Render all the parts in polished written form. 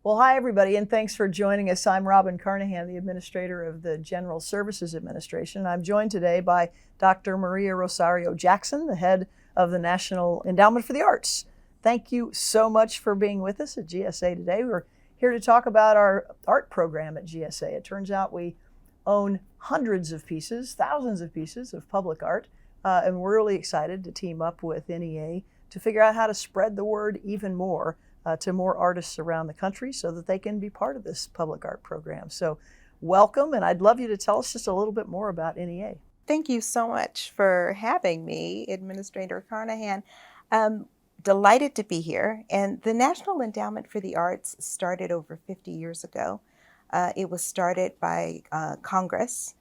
Well, hi, everybody, and thanks for joining us. I'm Robin Carnahan, the administrator of the General Services Administration. I'm joined today by Dr. Maria Rosario Jackson, the head of the National Endowment for the Arts. Thank you so much for being with us at GSA today. We're here to talk about our art program at GSA. It turns out we own hundreds of pieces, thousands of pieces of public art, and we're really excited to team up with NEA to figure out how to spread the word even more to more artists around the country so that they can be part of this public art program. So welcome, and I'd love you to tell us just a little bit more about NEA. Thank you so much for having me, Administrator Carnahan. Delighted to be here. And the National Endowment for the Arts started over 50 years ago. It was started by Congress,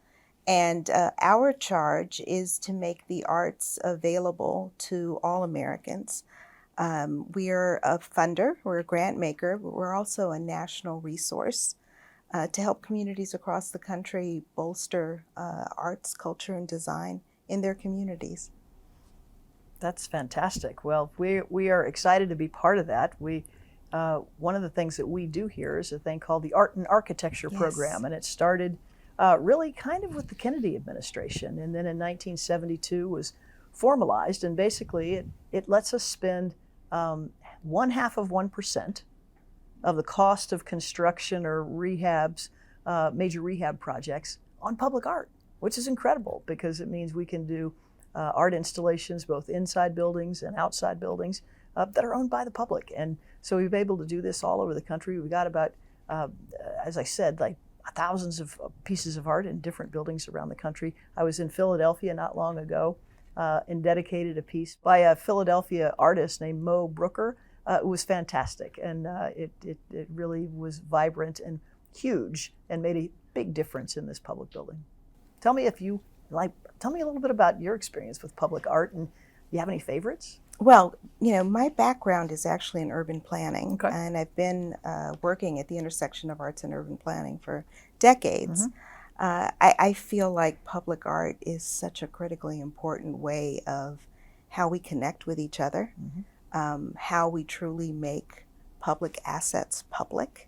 and our charge is to make the arts available to all Americans. We're a funder, we're a grant maker, but we're also a national resource to help communities across the country bolster arts, culture, and design in their communities. That's fantastic. Well, we are excited to be part of that. One of the things that we do here is a thing called the Art and Architecture program, and it started really kind of with the Kennedy administration, and then in 1972 was formalized, and basically it lets us spend 0.5% of the cost of construction or rehabs, major rehab projects on public art, which is incredible because it means we can do art installations both inside buildings and outside buildings that are owned by the public. And so we've been able to do this all over the country. We've got about, as I said, like thousands of pieces of art in different buildings around the country. I was in Philadelphia not long ago and dedicated a piece by a Philadelphia artist named Mo Brooker. It was fantastic, and it really was vibrant and huge and made a big difference in this public building. Tell me tell me a little bit about your experience with public art, and do you have any favorites? Well, my background is actually in urban planning, and I've been working at the intersection of arts and urban planning for decades. I feel like public art is such a critically important way of how we connect with each other, how we truly make public assets public,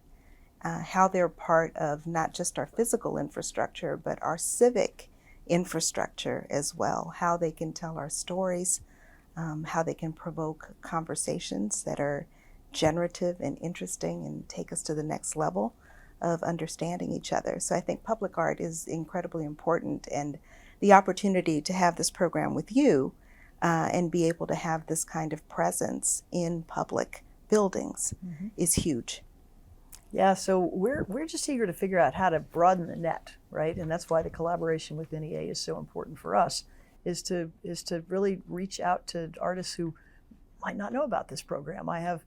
how they're part of not just our physical infrastructure, but our civic infrastructure as well, how they can tell our stories, how they can provoke conversations that are generative and interesting and take us to the next level of understanding each other. So I think public art is incredibly important, and the opportunity to have this program with you and be able to have this kind of presence in public buildings is huge. Yeah, so we're just eager to figure out how to broaden the net, right? And that's why the collaboration with NEA is so important for us, is to really reach out to artists who might not know about this program. I have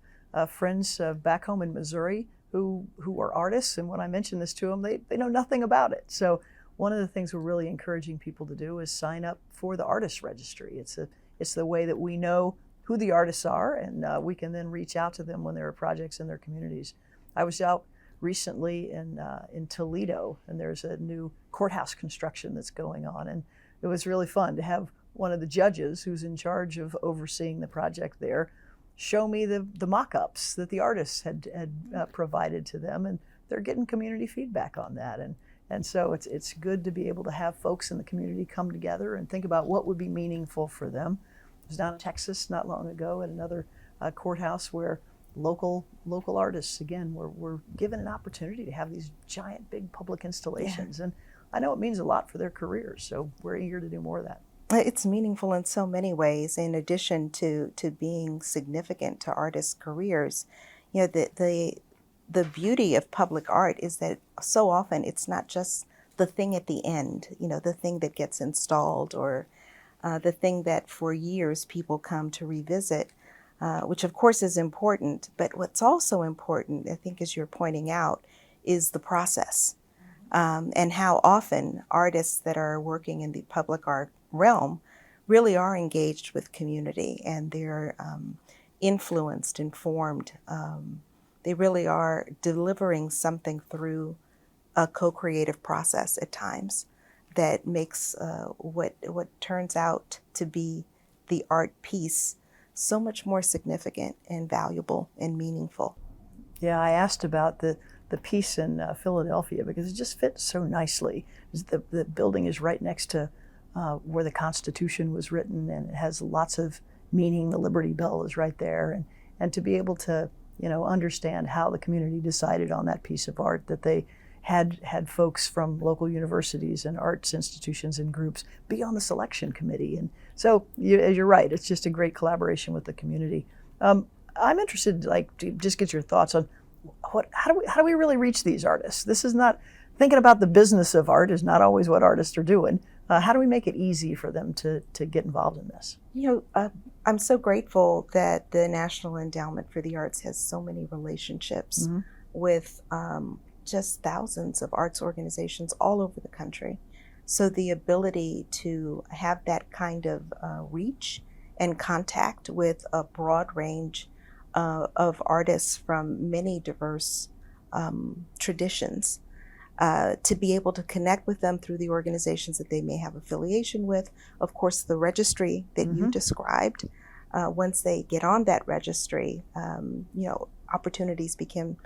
friends back home in Missouri who are artists, and when I mention this to them, they know nothing about it. So one of the things we're really encouraging people to do is sign up for the artist registry. It's the way that we know who the artists are, and we can then reach out to them when there are projects in their communities. I was out recently in Toledo, and there's a new courthouse construction that's going on, and it was really fun to have one of the judges who's in charge of overseeing the project there show me the mock-ups that the artists had provided to them, and they're getting community feedback on that. And so it's good to be able to have folks in the community come together and think about what would be meaningful for them. I was down in Texas not long ago at another courthouse where local artists, again, were given an opportunity to have these giant, big public installations. Yeah. And I know it means a lot for their careers, so we're eager to do more of that. It's meaningful in so many ways, in addition to being significant to artists' careers. The beauty of public art is that so often it's not just the thing at the end, the thing that gets installed, or the thing that for years people come to revisit, which of course is important. But what's also important, I think, as you're pointing out, is the process. And how often artists that are working in the public art realm really are engaged with community, and they're influenced, informed. They really are delivering something through a co-creative process at times that makes what turns out to be the art piece so much more significant and valuable and meaningful. Yeah, I asked about the piece in Philadelphia because it just fits so nicely. The building is right next to where the Constitution was written, and it has lots of meaning. The Liberty Bell is right there, and to be able to understand how the community decided on that piece of art, that they had folks from local universities and arts institutions and groups be on the selection committee, and so you're right. It's just a great collaboration with the community. I'm interested, to just get your thoughts on how do we really reach these artists? This is not thinking about the business of art is not always what artists are doing. How do we make it easy for them to get involved in this? I'm so grateful that the National Endowment for the Arts has so many relationships with just thousands of arts organizations all over the country. So the ability to have that kind of reach and contact with a broad range of artists from many diverse traditions, to be able to connect with them through the organizations that they may have affiliation with. Of course, the registry that you described, once they get on that registry, opportunities begin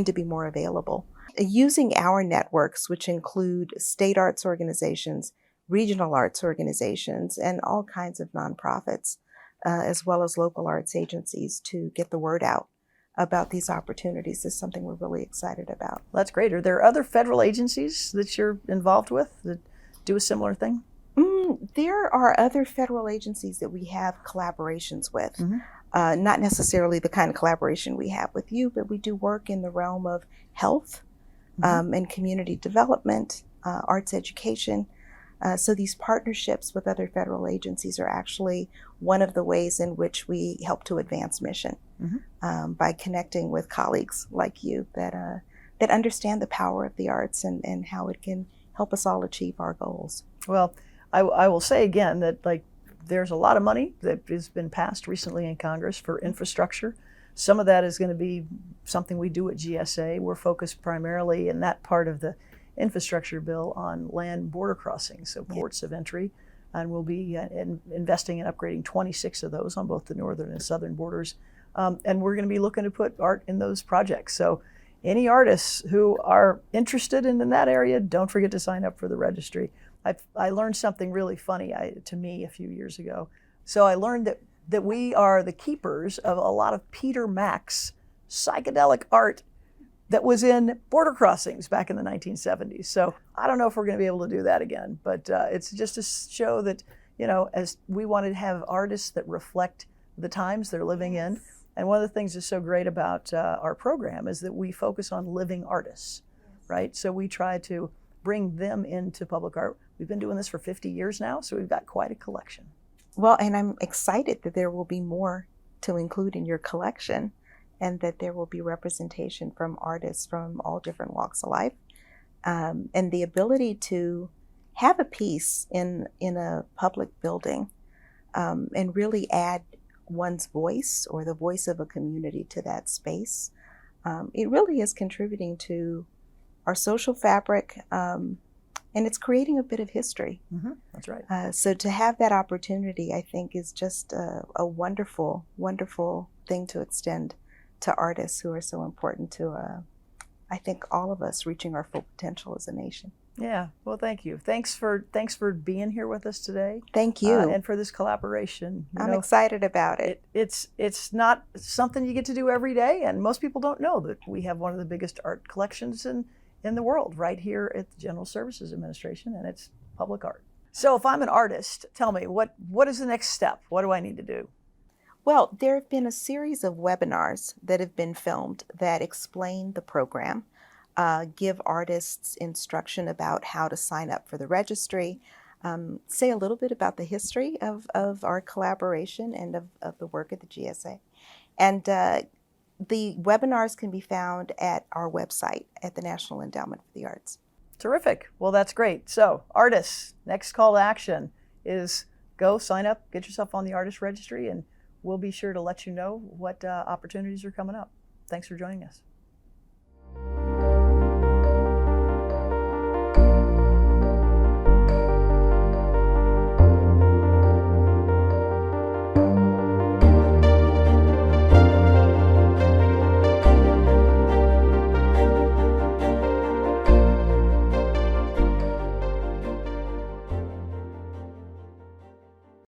to be more available. Using our networks, which include state arts organizations, regional arts organizations, and all kinds of nonprofits, as well as local arts agencies, to get the word out about these opportunities is something we're really excited about. That's great. Are there other federal agencies that you're involved with that do a similar thing? There are other federal agencies that we have collaborations with. Not necessarily the kind of collaboration we have with you, but we do work in the realm of health and community development, arts education. So these partnerships with other federal agencies are actually one of the ways in which we help to advance mission, by connecting with colleagues like you that understand the power of the arts and how it can help us all achieve our goals. Well, I will say again that there's a lot of money that has been passed recently in Congress for infrastructure. Some of that is going to be something we do at GSA. We're focused primarily in that part of the infrastructure bill on land border crossings, so ports of entry, and we'll be investing in upgrading 26 of those on both the northern and southern borders, and we're going to be looking to put art in those projects. So any artists who are interested in that area, don't forget to sign up for the registry. I learned something really funny to me a few years ago. So I learned that we are the keepers of a lot of Peter Mack's psychedelic art that was in border crossings back in the 1970s. So I don't know if we're going to be able to do that again, but it's just to show that, as we wanted to have artists that reflect the times they're living in. And one of the things that's so great about our program is that we focus on living artists, right? So we try to bring them into public art. We've been doing this for 50 years now, so we've got quite a collection. Well, and I'm excited that there will be more to include in your collection, and that there will be representation from artists from all different walks of life, and the ability to have a piece in a public building, and really add one's voice or the voice of a community to that space. It really is contributing to our social fabric, and it's creating a bit of history. That's right. So to have that opportunity, I think, is just a wonderful, wonderful thing to extend to artists who are so important to, I think, all of us reaching our full potential as a nation. Yeah, well, thank you. Thanks for being here with us today. Thank you. And for this collaboration. I'm excited about it. It's not something you get to do every day, and most people don't know that we have one of the biggest art collections in the world right here at the General Services Administration, and it's public art. So if I'm an artist, tell me, what is the next step? What do I need to do? Well, there have been a series of webinars that have been filmed that explain the program, give artists instruction about how to sign up for the registry, say a little bit about the history of our collaboration and of the work at the GSA. And the webinars can be found at our website at the National Endowment for the Arts. Terrific. Well, that's great. So artists, next call to action is go sign up, get yourself on the artist registry, and we'll be sure to let you know what opportunities are coming up. Thanks for joining us.